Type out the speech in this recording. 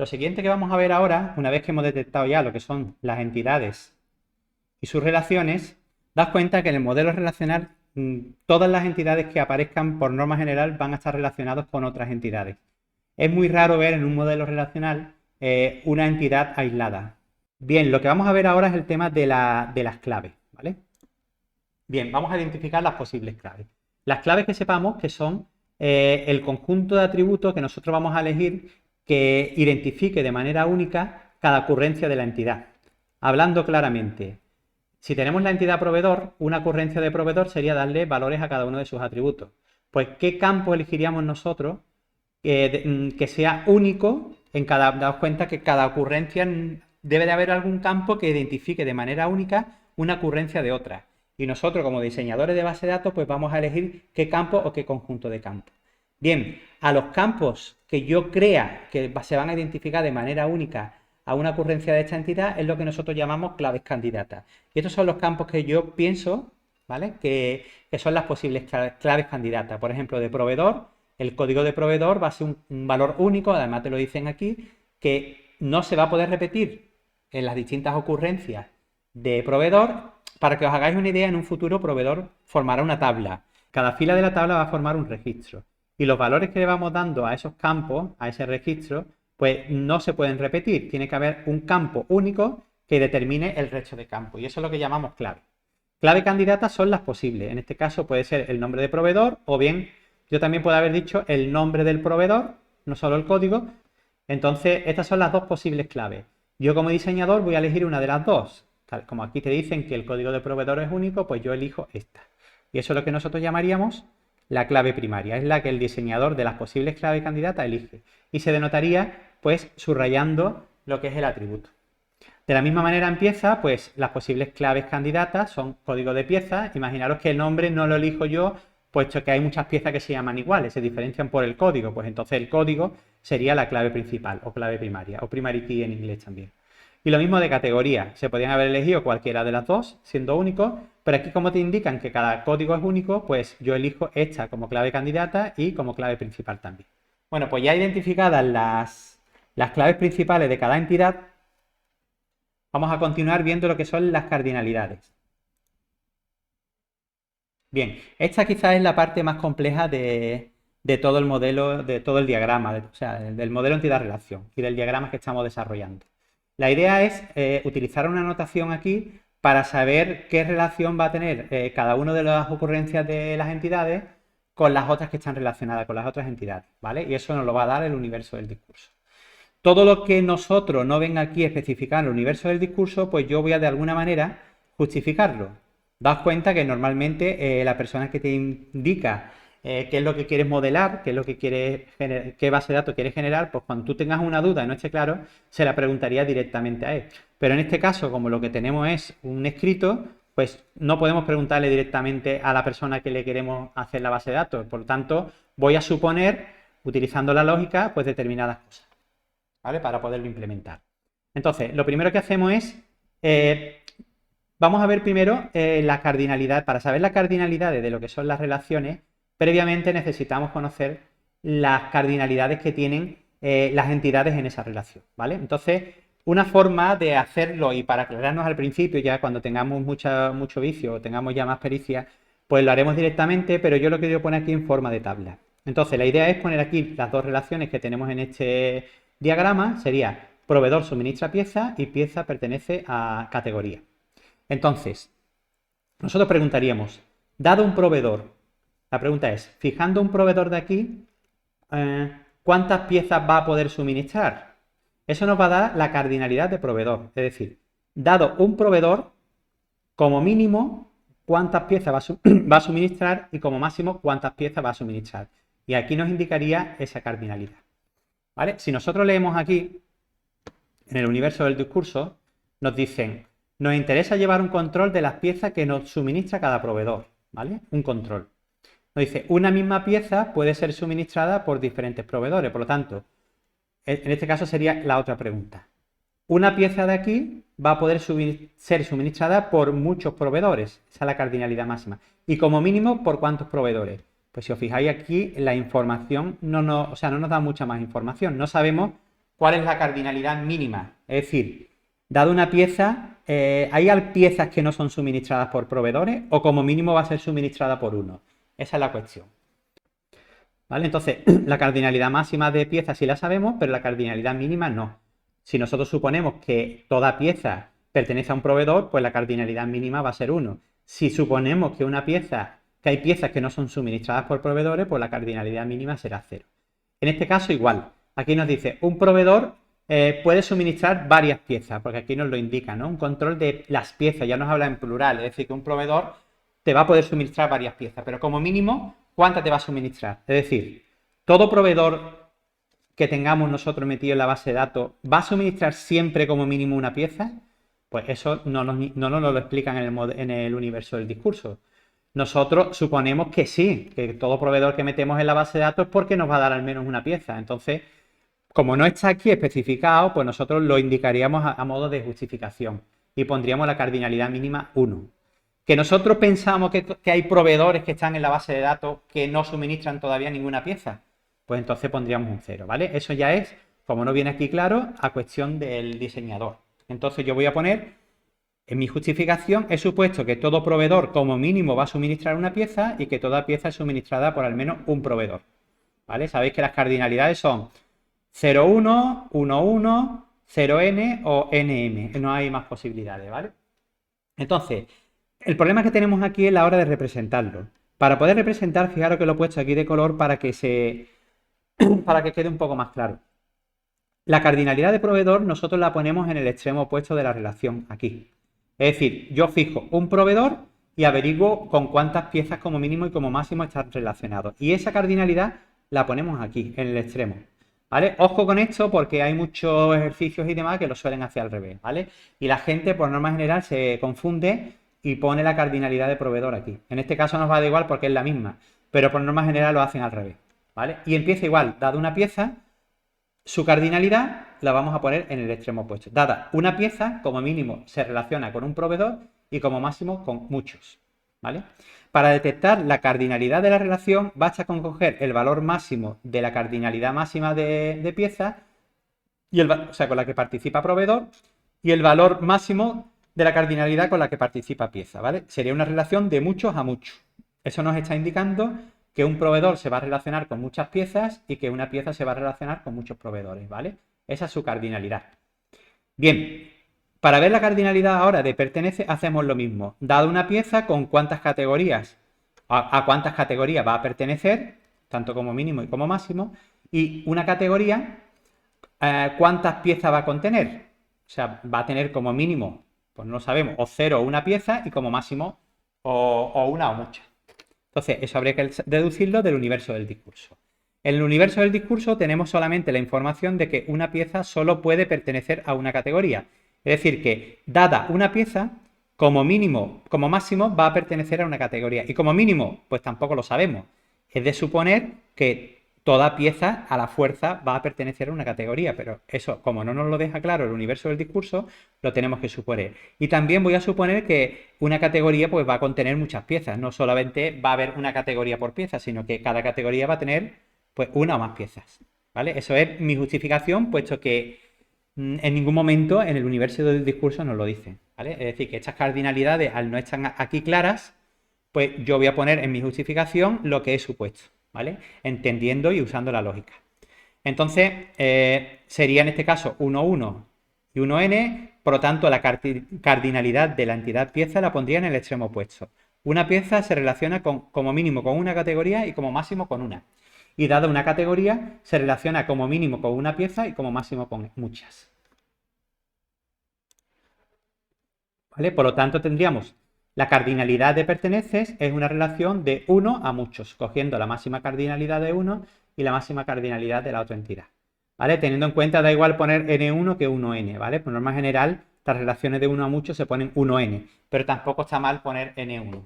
Lo siguiente que vamos a ver ahora, una vez que hemos detectado ya lo que son las entidades y sus relaciones, das cuenta que en el modelo relacional todas las entidades que aparezcan por norma general van a estar relacionadas con otras entidades. Es muy raro ver en un modelo relacional una entidad aislada. Bien, lo que vamos a ver ahora es el tema de las claves, ¿vale? Bien, vamos a identificar las posibles claves. Las claves que sepamos que son el conjunto de atributos que nosotros vamos a elegir que identifique de manera única cada ocurrencia de la entidad. Hablando claramente, si tenemos la entidad proveedor, una ocurrencia de proveedor sería darle valores a cada uno de sus atributos. Pues, ¿qué campo elegiríamos nosotros que sea único en cada... Daos cuenta que cada ocurrencia debe de haber algún campo que identifique de manera única una ocurrencia de otra. Y nosotros, como diseñadores de base de datos, pues vamos a elegir qué campo o qué conjunto de campos. Bien, a los campos que yo crea que se van a identificar de manera única a una ocurrencia de esta entidad es lo que nosotros llamamos claves candidatas. Y estos son los campos que yo pienso, ¿vale? Que son las posibles claves candidatas. Por ejemplo, de proveedor, el código de proveedor va a ser un valor único, además te lo dicen aquí, que no se va a poder repetir en las distintas ocurrencias de proveedor. Para que os hagáis una idea, en un futuro proveedor formará una tabla. Cada fila de la tabla va a formar un registro. Y los valores que le vamos dando a esos campos, a ese registro, pues no se pueden repetir. Tiene que haber un campo único que determine el resto de campos. Y eso es lo que llamamos clave. Clave candidata son las posibles. En este caso puede ser el nombre de proveedor o bien yo también puedo haber dicho el nombre del proveedor, no solo el código. Entonces, estas son las dos posibles claves. Yo como diseñador voy a elegir una de las dos. Tal como aquí te dicen que el código de proveedor es único, pues yo elijo esta. Y eso es lo que nosotros llamaríamos la clave primaria. Es la que el diseñador de las posibles claves candidatas elige. Y se denotaría, pues, subrayando lo que es el atributo. De la misma manera empieza, pues, las posibles claves candidatas son código de piezas. Imaginaros que el nombre no lo elijo yo, puesto que hay muchas piezas que se llaman iguales, se diferencian por el código. Pues entonces el código sería la clave principal o clave primaria, o primary key en inglés también. Y lo mismo de categoría, se podrían haber elegido cualquiera de las dos, siendo único, pero aquí como te indican que cada código es único, pues yo elijo esta como clave candidata y como clave principal también. Bueno, pues ya identificadas las claves principales de cada entidad, vamos a continuar viendo lo que son las cardinalidades. Bien, esta quizás es la parte más compleja de todo el modelo, de todo el diagrama, o sea, del modelo entidad-relación y del diagrama que estamos desarrollando. La idea es utilizar una notación aquí para saber qué relación va a tener cada una de las ocurrencias de las entidades con las otras que están relacionadas con las otras entidades, ¿vale? Y eso nos lo va a dar el universo del discurso. Todo lo que nosotros no venga aquí especificado en el universo del discurso, pues yo voy a de alguna manera justificarlo. Daos cuenta que normalmente la persona que te indica qué es lo que quieres modelar, qué es lo que quieres qué base de datos quieres generar, pues cuando tú tengas una duda y no esté claro, se la preguntaría directamente a él. Pero en este caso, como lo que tenemos es un escrito, pues no podemos preguntarle directamente a la persona que le queremos hacer la base de datos. Por lo tanto, voy a suponer, utilizando la lógica, pues determinadas cosas, ¿vale? Para poderlo implementar. Entonces, lo primero que hacemos es, vamos a ver primero la cardinalidad. Para saber la cardinalidad de lo que son las relaciones, previamente necesitamos conocer las cardinalidades que tienen las entidades en esa relación, ¿vale? Entonces, una forma de hacerlo, y para aclararnos al principio, ya cuando tengamos mucho vicio o tengamos ya más pericia, pues lo haremos directamente, pero yo lo quiero poner aquí en forma de tabla. Entonces, la idea es poner aquí las dos relaciones que tenemos en este diagrama. Sería proveedor suministra pieza y pieza pertenece a categoría. Entonces, nosotros preguntaríamos, dado un proveedor, la pregunta es, fijando un proveedor de aquí, ¿cuántas piezas va a poder suministrar? Eso nos va a dar la cardinalidad de proveedor. Es decir, dado un proveedor, como mínimo, cuántas piezas va a suministrar y como máximo, cuántas piezas va a suministrar. Y aquí nos indicaría esa cardinalidad, ¿vale? Si nosotros leemos aquí, en el universo del discurso, nos dicen, nos interesa llevar un control de las piezas que nos suministra cada proveedor, ¿vale? Un control. Nos dice, una misma pieza puede ser suministrada por diferentes proveedores, por lo tanto, en este caso sería la otra pregunta. Una pieza de aquí va a poder ser suministrada por muchos proveedores, esa es la cardinalidad máxima. Y como mínimo, ¿por cuántos proveedores? Pues si os fijáis aquí, la información no nos da mucha más información. No sabemos cuál es la cardinalidad mínima. Es decir, dado una pieza, ¿hay piezas que no son suministradas por proveedores o como mínimo va a ser suministrada por uno? Esa es la cuestión. ¿Vale? Entonces, la cardinalidad máxima de piezas sí la sabemos, pero la cardinalidad mínima no. Si nosotros suponemos que toda pieza pertenece a un proveedor, pues la cardinalidad mínima va a ser 1. Si suponemos que hay piezas que no son suministradas por proveedores, pues la cardinalidad mínima será 0. En este caso igual, aquí nos dice, un proveedor puede suministrar varias piezas, porque aquí nos lo indica, ¿no? Un control de las piezas, ya nos habla en plural, es decir, que un proveedor te va a poder suministrar varias piezas, pero como mínimo, ¿cuántas te va a suministrar? Es decir, todo proveedor que tengamos nosotros metido en la base de datos, ¿va a suministrar siempre como mínimo una pieza? Pues eso no nos lo explican en el universo del discurso. Nosotros suponemos que sí, que todo proveedor que metemos en la base de datos es porque nos va a dar al menos una pieza. Entonces, como no está aquí especificado, pues nosotros lo indicaríamos a modo de justificación y pondríamos la cardinalidad mínima 1. Que nosotros pensamos que hay proveedores que están en la base de datos que no suministran todavía ninguna pieza, pues entonces pondríamos un 0, ¿vale? Eso ya es, como no viene aquí claro, a cuestión del diseñador. Entonces yo voy a poner, en mi justificación, he supuesto que todo proveedor como mínimo va a suministrar una pieza y que toda pieza es suministrada por al menos un proveedor, ¿vale? Sabéis que las cardinalidades son 0,1, 1,1, 0n o nm, no hay más posibilidades, ¿vale? Entonces, el problema que tenemos aquí es la hora de representarlo. Para poder representar, fijaros que lo he puesto aquí de color para que quede un poco más claro. La cardinalidad de proveedor nosotros la ponemos en el extremo opuesto de la relación, aquí. Es decir, yo fijo un proveedor y averiguo con cuántas piezas como mínimo y como máximo están relacionados. Y esa cardinalidad la ponemos aquí, en el extremo. ¿Vale? Ojo con esto porque hay muchos ejercicios y demás que lo suelen hacer al revés, ¿vale? Y la gente, por norma general, se confunde y pone la cardinalidad de proveedor aquí. En este caso nos va a dar igual porque es la misma, pero por norma general lo hacen al revés, ¿vale? Y empieza igual, dada una pieza, su cardinalidad la vamos a poner en el extremo opuesto. Dada una pieza, como mínimo se relaciona con un proveedor y como máximo con muchos, ¿vale? Para detectar la cardinalidad de la relación, basta con coger el valor máximo de la cardinalidad máxima de pieza, o sea, con la que participa proveedor, y el valor máximo de la cardinalidad con la que participa pieza, ¿vale? Sería una relación de muchos a muchos. Eso nos está indicando que un proveedor se va a relacionar con muchas piezas y que una pieza se va a relacionar con muchos proveedores, ¿vale? Esa es su cardinalidad. Bien, para ver la cardinalidad ahora de pertenece, hacemos lo mismo. Dado una pieza, ¿con cuántas categorías? A cuántas categorías va a pertenecer, tanto como mínimo y como máximo. Y una categoría, ¿cuántas piezas va a contener? O sea, va a tener como mínimo, pues no lo sabemos, o 0 o una pieza y como máximo o una o muchas. Entonces, eso habría que deducirlo del universo del discurso. En el universo del discurso tenemos solamente la información de que una pieza solo puede pertenecer a una categoría. Es decir, que dada una pieza, como mínimo, como máximo, va a pertenecer a una categoría. Y como mínimo, pues tampoco lo sabemos. Es de suponer que toda pieza a la fuerza va a pertenecer a una categoría, pero eso, como no nos lo deja claro el universo del discurso, lo tenemos que suponer. Y también voy a suponer que una categoría pues va a contener muchas piezas, no solamente va a haber una categoría por pieza, sino que cada categoría va a tener pues una o más piezas, ¿vale? Eso es mi justificación, puesto que en ningún momento en el universo del discurso nos lo dice, ¿vale? Es decir, que estas cardinalidades, al no estar aquí claras, pues yo voy a poner en mi justificación lo que he supuesto, ¿vale? Entendiendo y usando la lógica. Entonces, sería en este caso 1,1 y 1n, por lo tanto, la cardinalidad de la entidad pieza la pondría en el extremo opuesto. Una pieza se relaciona como mínimo con una categoría y como máximo con una. Y dada una categoría, se relaciona como mínimo con una pieza y como máximo con muchas. ¿Vale? Por lo tanto, tendríamos la cardinalidad de perteneces es una relación de 1 a muchos, cogiendo la máxima cardinalidad de uno y la máxima cardinalidad de la otra entidad. ¿Vale? Teniendo en cuenta, da igual poner n1 que 1n, ¿vale? Por norma general, las relaciones de 1 a muchos se ponen 1n, pero tampoco está mal poner n1.